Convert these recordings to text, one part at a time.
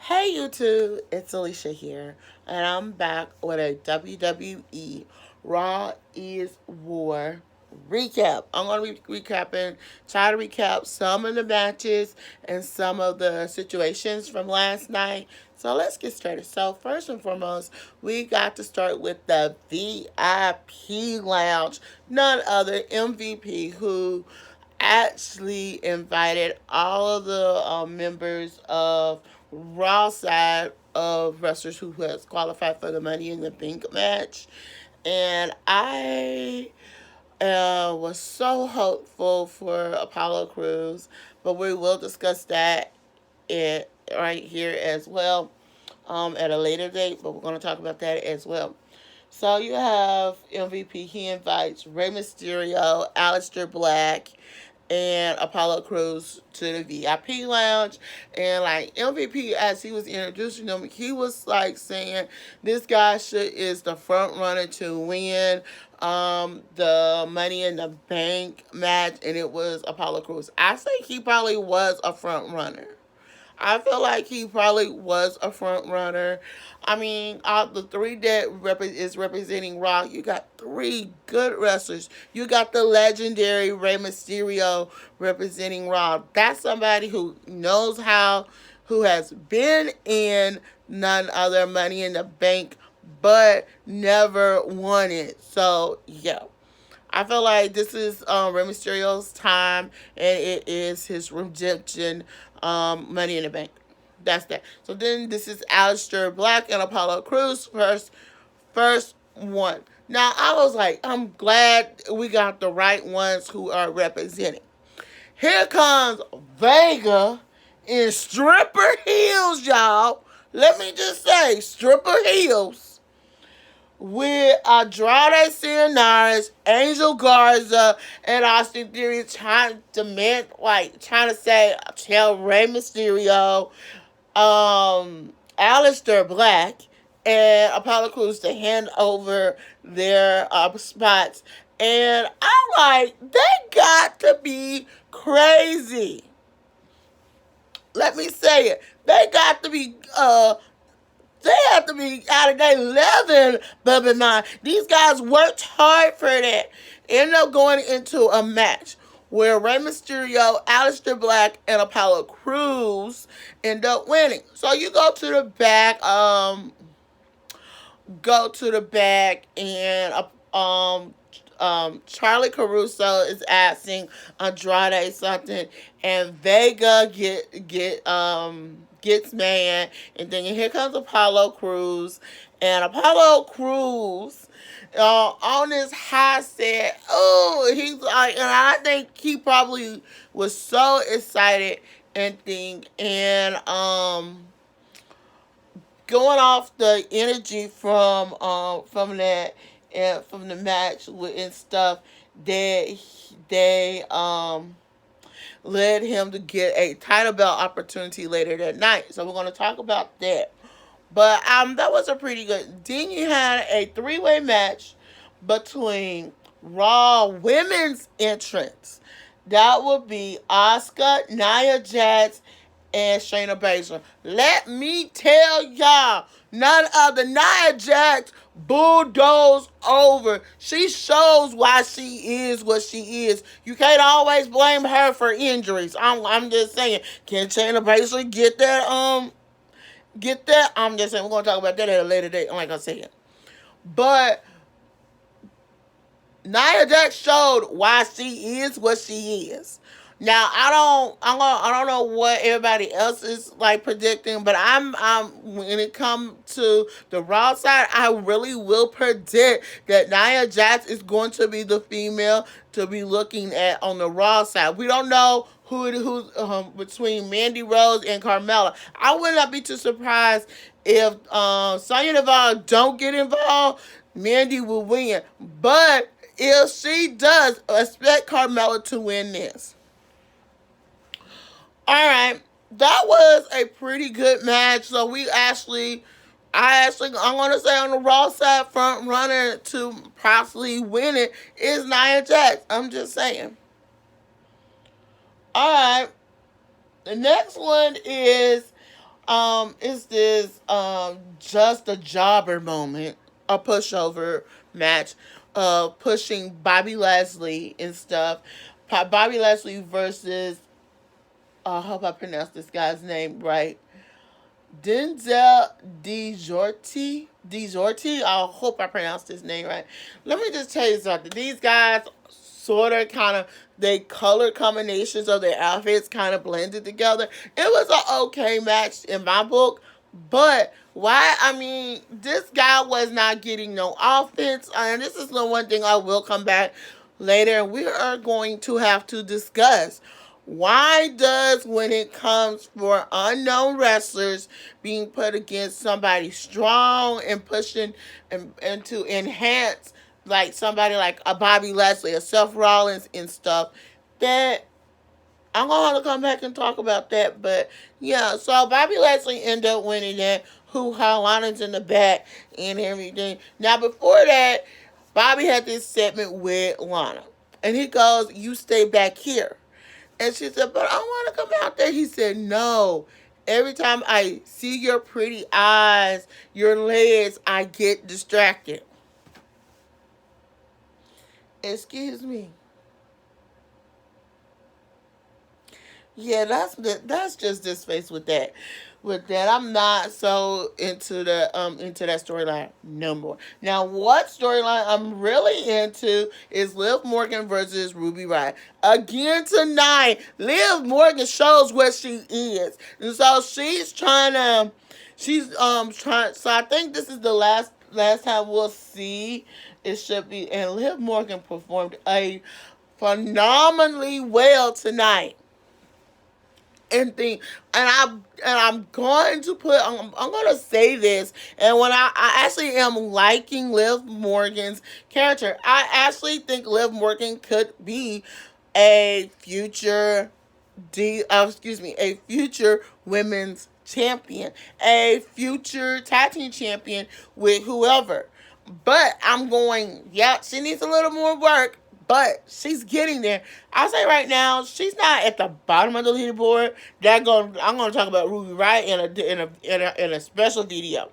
Hey YouTube, it's Alicia here, and I'm back with a WWE Raw is War recap. I'm going to be try to recap some of the matches and some of the situations from last night. So let's get started. So first and foremost, we got to start with the VIP lounge. None other MVP who actually invited all of the members of Raw side of wrestlers who has qualified for the Money in the Bank match. And I was so hopeful for Apollo Crews, but we will discuss that right here as well at a later date, but we're going to talk about that as well. So you have MVP. He invites Rey Mysterio, Aleister Black, and Apollo Crews to the VIP lounge. And like MVP, as he was introducing them, he was like saying this guy is the front runner to win the Money in the Bank match, and it was Apollo Crews. I think he probably was a front runner. I feel like he probably was a front runner. I mean, out the three that is representing Raw, you got three good wrestlers. You got the legendary Rey Mysterio representing Raw. That's somebody who knows who has been in none other Money in the Bank, but never won it. So, yeah. I feel like this is Rey Mysterio's time, and it is his redemption. Money in the Bank. That's that. So then this is Aleister Black and Apollo Crews first one. Now I was like, I'm glad we got the right ones who are representing. Here comes Vega in stripper heels, y'all. Let me just say, stripper heels with Andrade Cien, Angel Garza, and Austin Theory trying to tell Rey Mysterio, Aleister Black, and Apollo Crews to hand over their spots. And I'm like, they got to be crazy. Let me say it. They got to be they have to be out of their leather, baby mine. These guys worked hard for that. End up going into a match where Rey Mysterio, Aleister Black, and Apollo Crews end up winning. So you go to the back, and Charlie Caruso is asking Andrade something, and Vega gets mad, and then here comes Apollo Crews, and Apollo Crews on his high said, oh, he's like, and I think he probably was so excited and going off the energy from that and from the match and stuff that they led him to get a title belt opportunity later that night. So we're going to talk about that. But that was a pretty good. Then you had a three-way match between Raw women's entrants. That would be Asuka, Nia Jax, and Shayna Baszler. Let me tell y'all, none of the Nia Jax bulldoze over. She shows why she is what she is. You can't always blame her for injuries. I'm just saying, can Shayna Baszler get that? I'm just saying, we're gonna talk about that at a later date, like I said. But Nia Jax showed why she is what she is. Now I don't know what everybody else is like predicting, but I'm when it comes to the Raw side, I really will predict that Nia Jax is going to be the female to be looking at on the Raw side. We don't know who's between Mandy Rose and Carmella. I would not be too surprised if Sonya Deville don't get involved. Mandy will win, but if she does, expect Carmella to win this. All right, that was a pretty good match. So I'm gonna say on the Raw side, front runner to possibly win it is Nia Jax. I'm just saying. All right, the next one is Is this just a jobber moment, a pushover match, pushing Bobby Lashley and stuff. Bobby Lashley versus I hope I pronounced this guy's name right. Denzel DiGiorti. I hope I pronounced his name right. Let me just tell you something. These guys sort of kind of they color combinations of their outfits kind of blended together. It was an okay match in my book, but why? I mean, this guy was not getting no offense, and this is the one thing I will come back later. We are going to have to discuss why does when it comes for unknown wrestlers being put against somebody strong and pushing and to enhance like somebody like a Bobby Lashley, a Seth Rollins and stuff, that I'm gonna have to come back and talk about that. But yeah, so Bobby Lashley ended up winning that. Who Lana's in the back and everything. Now before that, Bobby had this segment with Lana, and he goes, "You stay back here." And she said, "But I want to come out there." He said, "No. Every time I see your pretty eyes, your legs, I get distracted." Excuse me. Yeah, that's just this face with that. With that, I'm not so into that storyline no more. Now, what storyline I'm really into is Liv Morgan versus Ruby Riott. Again tonight, Liv Morgan shows what she is, and so she's trying. So I think this is the last time we'll see it should be. And Liv Morgan performed a phenomenally well tonight and think and I'm going to put I'm going to say this, and when I actually am liking Liv Morgan's character, I actually think Liv Morgan could be a future a future women's champion, a future tag team champion with whoever. But I'm going, yeah, she needs a little more work, but she's getting there. I'll say right now, she's not at the bottom of the leaderboard. I'm going to talk about Ruby Riott in a special video.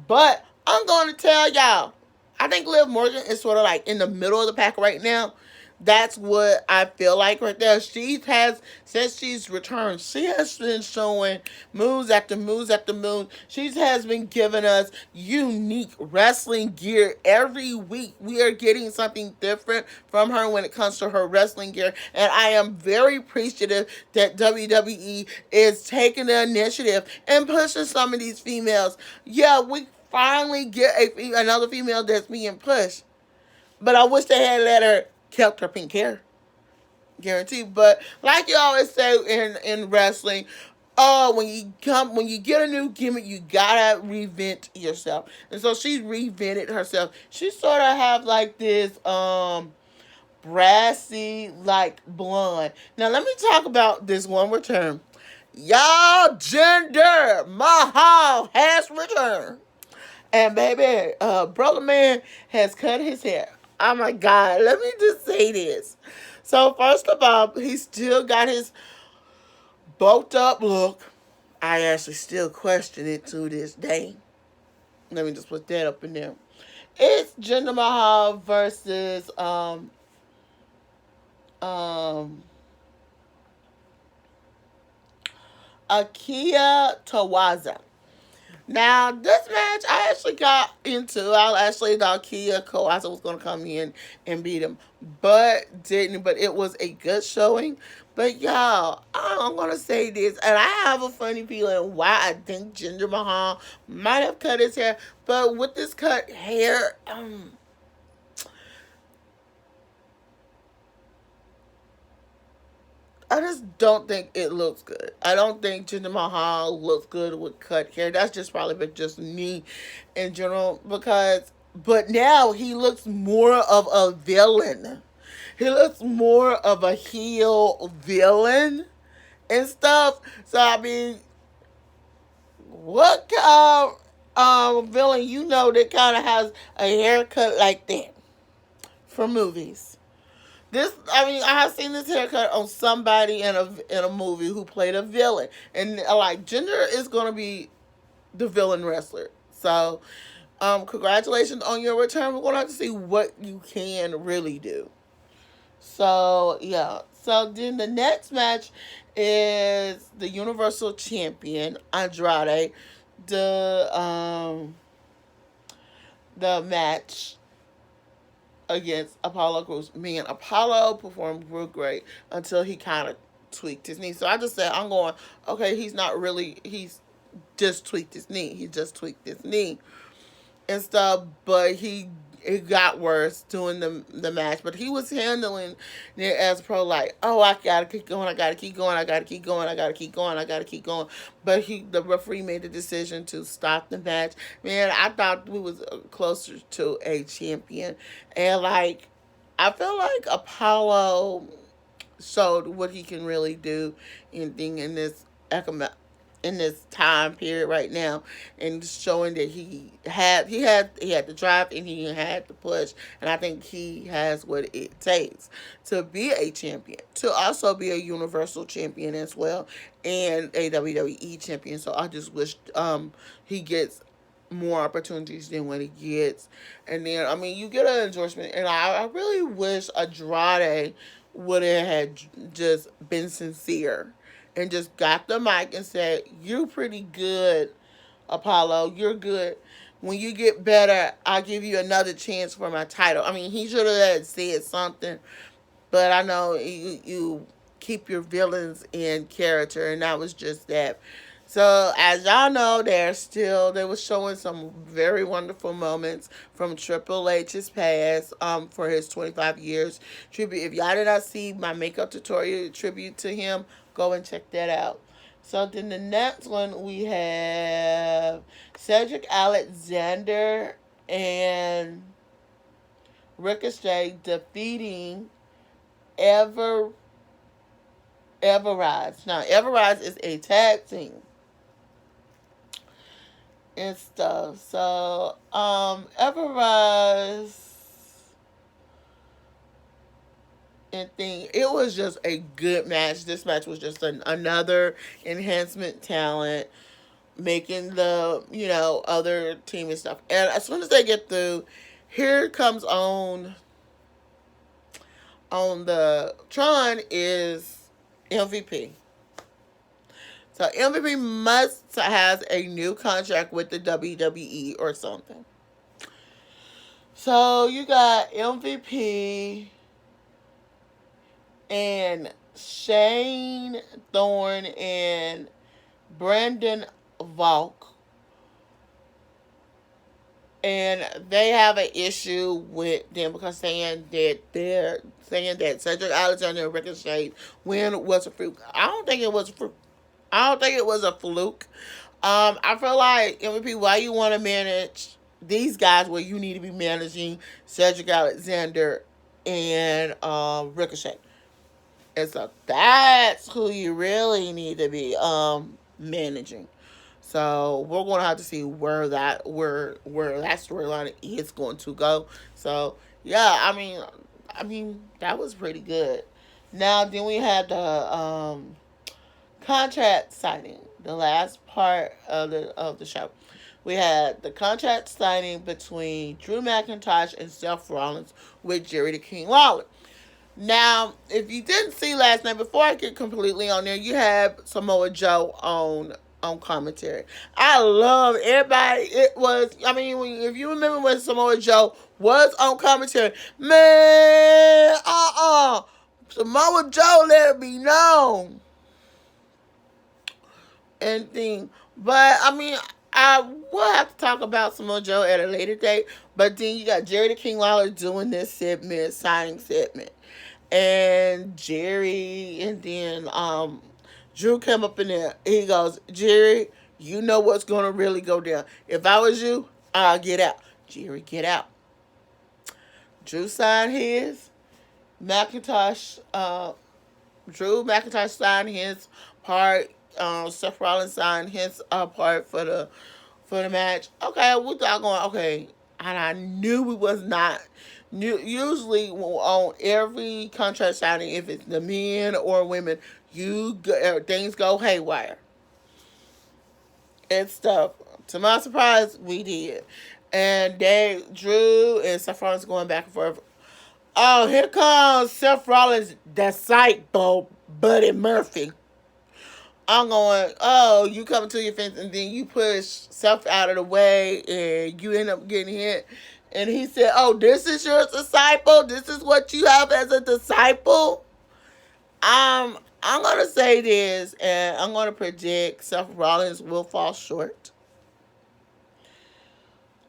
But I'm going to tell y'all, I think Liv Morgan is sort of like in the middle of the pack right now. That's what I feel like right there. She has, since she's returned, she has been showing moves after moves after moves. She has been giving us unique wrestling gear every week. We are getting something different from her when it comes to her wrestling gear. And I am very appreciative that WWE is taking the initiative and pushing some of these females. Yeah, we finally get another female that's being pushed. But I wish they had let her kept her pink hair. Guaranteed. But like you always say in wrestling, when you get a new gimmick, you gotta reinvent yourself. And so she reinvented herself. She sort of have like this brassy like blonde. Now let me talk about this one more term. Y'all, Jinder Mahal has returned. And baby, brother man has cut his hair. Oh my God, let me just say this. So first of all, he still got his bulked up look. I actually still question it to this day. Let me just put that up in there. It's Jinder Mahal versus um Akia Tawaza. Now, this match I actually got into. I actually thought Kia Kawasa was going to come in and beat him, but didn't. But it was a good showing. But y'all, I'm going to say this, and I have a funny feeling why I think Jinder Mahal might have cut his hair. But with this cut hair, I just don't think it looks good. I don't think Jinder Mahal looks good with cut hair. That's just probably just me in general. But now he looks more of a villain. He looks more of a heel villain and stuff. So I mean, what kind of villain that kind of has a haircut like that for movies? This, I mean, I have seen this haircut on somebody in a movie who played a villain, and like Ginger is gonna be the villain wrestler. So, congratulations on your return. We're gonna have to see what you can really do. So yeah. So then the next match is the Universal Champion Andrade. The the match against Apollo Crews. Me and Apollo performed real great until he kind of tweaked his knee. So I just said, I'm going, okay, he's just tweaked his knee. He just tweaked his knee and stuff, but it got worse during the match. But he was handling it as pro like, oh, I gotta keep going, I gotta keep going, I gotta keep going, I gotta keep going, I gotta keep going. But the referee made the decision to stop the match. Man, I thought we was closer to a champion, and like I feel like Apollo showed what he can really do in this economic in this time period right now, and showing that he had the drive and he had the push, and I think he has what it takes to be a champion, to also be a universal champion as well, and a WWE champion. So I just wish he gets more opportunities than what he gets. And then I mean you get an endorsement, and I really wish Andrade would have had just been sincere and just got the mic and said, "You're pretty good, Apollo. You're good. When you get better, I'll give you another chance for my title." I mean, he should have said something, but I know you keep your villains in character, and that was just that. So as y'all know, they was showing some very wonderful moments from Triple H's past for his 25 years tribute. If y'all did not see my makeup tutorial tribute to him, go and check that out. So then the next one we have Cedric Alexander and Ricochet defeating Ever Everrise. Now Everrise is a tag team and stuff. So Everrise and thing, it was just a good match. This match was just another enhancement talent making the other team and stuff. And as soon as they get through, here comes on the Tron is MVP. So MVP must has a new contract with the WWE or something. So you got MVP and Shane Thorne and Brandon Volk, and they have an issue with them because they're saying that Cedric Alexander and Ricochet win was a fluke. I don't think it was a fluke. I don't think it was a fluke. I feel like MVP, why you want to manage these guys where you need to be managing Cedric Alexander and Ricochet. And so that's who you really need to be managing. So we're gonna have to see where that storyline is going to go. So yeah, I mean that was pretty good. Now then we had the contract signing, the last part of the show. We had the contract signing between Drew McIntyre and Seth Rollins with Jerry the King Lawler. Now, if you didn't see last night, before I get completely on there, you have Samoa Joe on commentary. I love everybody. It was, I mean, if you remember when Samoa Joe was on commentary, man, Samoa Joe let it be known and thing. But I mean, I will have to talk about Samoa Joe at a later date. But then you got Jerry the King Lawler doing this segment, signing segment, and Jerry, and then Drew came up in there. He goes, Jerry, you know what's gonna really go down. If I was you, I'll get out. Jerry, get out. Drew signed his. McIntosh, Drew McIntyre signed his part. Seth Rollins signed his part for the match. Okay, we thought going, okay, and I knew we was not. Usually on every contract signing, if it's the men or women, things go haywire and stuff. To my surprise, we did, and Drew and Saffron's going back and forth. Oh, here comes Seth Rollins' disciple, Buddy Murphy. I'm going, oh, you come to your fence and then you push Seth out of the way and you end up getting hit. And he said, oh, this is your disciple? This is what you have as a disciple? I'm going to say this, and I'm going to predict Seth Rollins will fall short.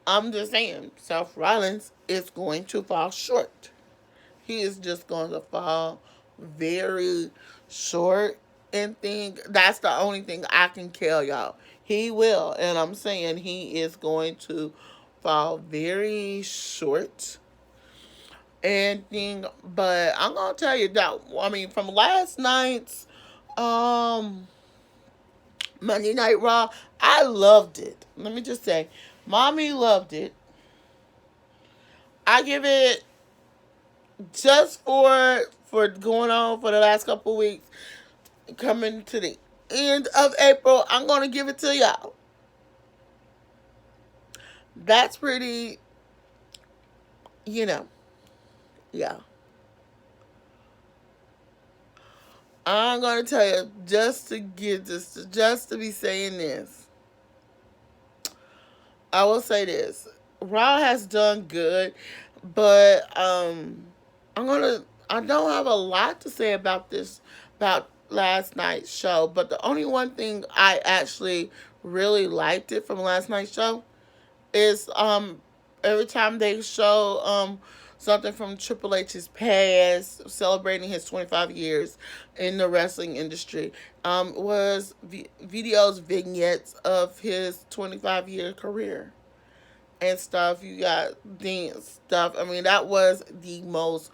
I'm just saying, Seth Rollins is going to fall short. He is just going to fall very short and think that's the only thing I can tell y'all. He will, and I'm saying he is going to fall very short and think. But I'm gonna tell you that, I mean, from last night's um Monday Night Raw, I loved it. Let me just say, mommy loved it. I give it, just for going on for the last couple of weeks, coming to the end of April, I'm going to give it to y'all. That's pretty, you know, yeah. I'm going to tell you, just to get this, just to be saying this, I will say this. Raw has done good, but I don't have a lot to say about this, about last night's show, but the only one thing I actually really liked it from last night's show is every time they show something from Triple H's past, celebrating his 25 years in the wrestling industry, was videos, vignettes of his 25-year career and stuff. You got dance stuff. I mean, that was the most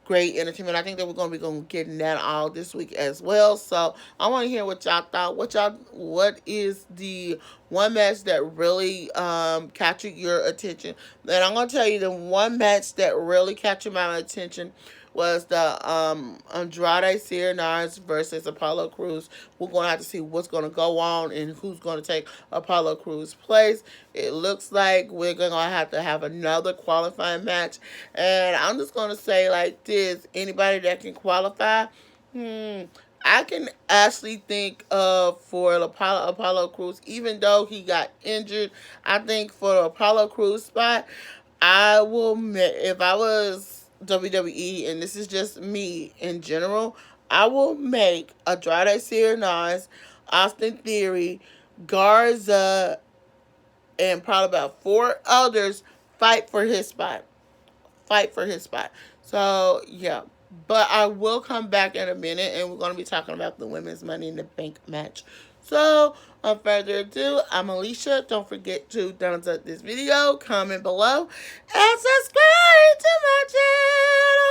great entertainment. I think that we're going to be getting that all this week as well. So I want to hear what y'all thought. What is the one match that really captured your attention? And I'm going to tell you, the one match that really captured my attention was the Andrade Cien versus Apollo Crews. We're going to have to see what's going to go on and who's going to take Apollo Crews' place. It looks like we're going to have another qualifying match. And I'm just going to say like this, anybody that can qualify, I can actually think of for Apollo Crews, even though he got injured, I think for the Apollo Crews spot, I will, if I was WWE, and this is just me in general, I will make Andrade Cien, Austin Theory, Garza, and probably about 4 others fight for his spot. Fight for his spot. So, yeah. But I will come back in a minute, and we're going to be talking about the women's Money in the Bank match. So, without further ado, I'm Alicia. Don't forget to thumbs up this video, comment below, and subscribe to my channel.